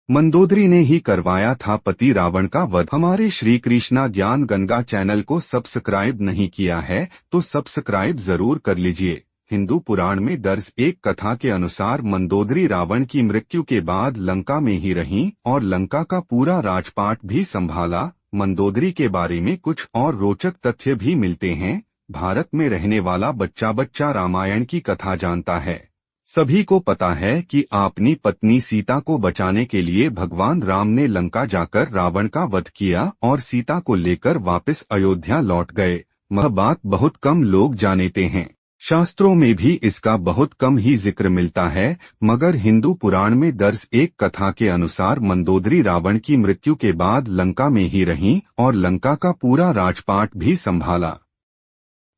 मंदोदरी ने ही करवाया था पति रावण का वध। हमारे श्री कृष्णा ज्ञान गंगा चैनल को सब्सक्राइब नहीं किया है तो सब्सक्राइब जरूर कर लीजिए। हिंदू पुराण में दर्ज एक कथा के अनुसार मंदोदरी रावण की मृत्यु के बाद लंका में ही रहीं और लंका का पूरा राजपाट भी संभाला। मंदोदरी के बारे में कुछ और रोचक तथ्य भी मिलते हैं। भारत में रहने वाला बच्चा बच्चा रामायण की कथा जानता है। सभी को पता है कि अपनी पत्नी सीता को बचाने के लिए भगवान राम ने लंका जाकर रावण का वध किया और सीता को लेकर वापस अयोध्या लौट गए। यह बात बहुत कम लोग जानते हैं। शास्त्रों में भी इसका बहुत कम ही जिक्र मिलता है, मगर हिंदू पुराण में दर्ज एक कथा के अनुसार मंदोदरी रावण की मृत्यु के बाद लंका में ही रहीं और लंका का पूरा राजपाट भी संभाला।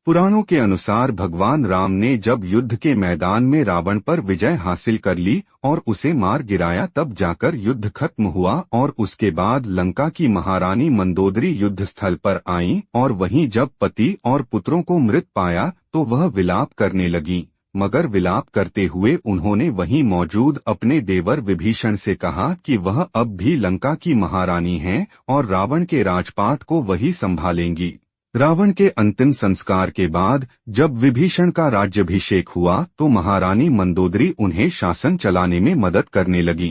पुराणों के अनुसार भगवान राम ने जब युद्ध के मैदान में रावण पर विजय हासिल कर ली और उसे मार गिराया तब जाकर युद्ध खत्म हुआ और उसके बाद लंका की महारानी मंदोदरी युद्ध स्थल पर आईं और वहीं जब पति और पुत्रों को मृत पाया तो वह विलाप करने लगीं। मगर विलाप करते हुए उन्होंने वहीं मौजूद अपने देवर विभीषण से कहा कि वह अब भी लंका की महारानी हैं और रावण के राजपाट को वही संभालेंगी। रावण के अंतिम संस्कार के बाद जब विभीषण का राज्याभिषेक हुआ तो महारानी मंदोदरी उन्हें शासन चलाने में मदद करने लगी।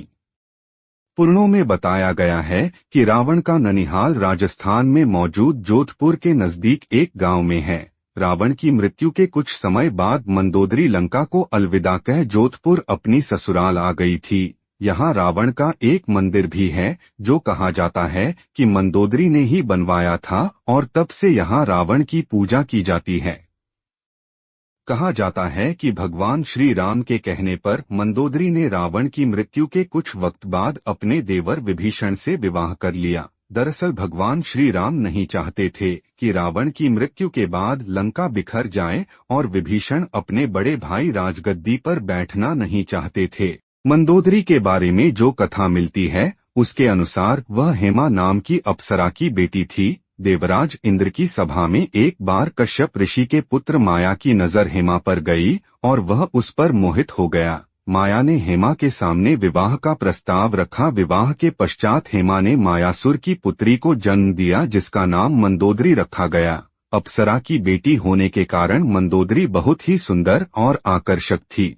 पुराणों में बताया गया है कि रावण का ननिहाल राजस्थान में मौजूद जोधपुर के नजदीक एक गांव में है। रावण की मृत्यु के कुछ समय बाद मंदोदरी लंका को अलविदा कह जोधपुर अपनी ससुराल आ गई थी। यहाँ रावण का एक मंदिर भी है जो कहा जाता है कि मंदोदरी ने ही बनवाया था और तब से यहाँ रावण की पूजा की जाती है। कहा जाता है कि भगवान श्री राम के कहने पर मंदोदरी ने रावण की मृत्यु के कुछ वक्त बाद अपने देवर विभीषण से विवाह कर लिया। दरअसल भगवान श्री राम नहीं चाहते थे कि रावण की मृत्यु के बाद लंका बिखर जाए और विभीषण अपने बड़े भाई राजगद्दी पर बैठना नहीं चाहते थे। मंदोदरी के बारे में जो कथा मिलती है उसके अनुसार वह हेमा नाम की अप्सरा की बेटी थी। देवराज इंद्र की सभा में एक बार कश्यप ऋषि के पुत्र माया की नजर हेमा पर गई और वह उस पर मोहित हो गया। माया ने हेमा के सामने विवाह का प्रस्ताव रखा। विवाह के पश्चात हेमा ने मायासुर की पुत्री को जन्म दिया जिसका नाम मंदोदरी रखा गया। अप्सरा की बेटी होने के कारण मंदोदरी बहुत ही सुंदर और आकर्षक थी।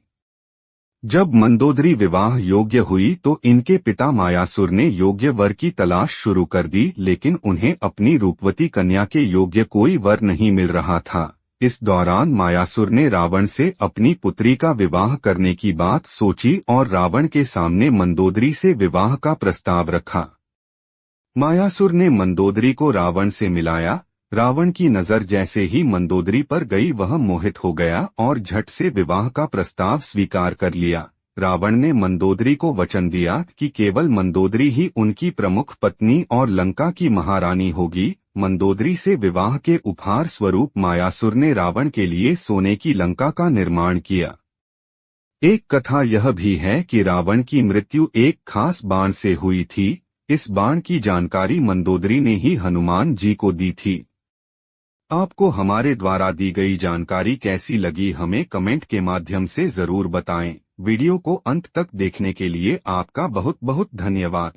जब मंदोदरी विवाह योग्य हुई तो इनके पिता मायासुर ने योग्य वर की तलाश शुरू कर दी, लेकिन उन्हें अपनी रूपवती कन्या के योग्य कोई वर नहीं मिल रहा था। इस दौरान मायासुर ने रावण से अपनी पुत्री का विवाह करने की बात सोची और रावण के सामने मंदोदरी से विवाह का प्रस्ताव रखा। मायासुर ने मंदोदरी को रावण से मिलाया। रावण की नजर जैसे ही मंदोदरी पर गई वह मोहित हो गया और झट से विवाह का प्रस्ताव स्वीकार कर लिया। रावण ने मंदोदरी को वचन दिया कि केवल मंदोदरी ही उनकी प्रमुख पत्नी और लंका की महारानी होगी। मंदोदरी से विवाह के उपहार स्वरूप मायासुर ने रावण के लिए सोने की लंका का निर्माण किया। एक कथा यह भी है कि रावण की मृत्यु एक खास बाण से हुई थी। इस बाण की जानकारी मंदोदरी ने ही हनुमान जी को दी थी। आपको हमारे द्वारा दी गई जानकारी कैसी लगी हमें कमेंट के माध्यम से जरूर बताएं। वीडियो को अंत तक देखने के लिए आपका बहुत बहुत धन्यवाद।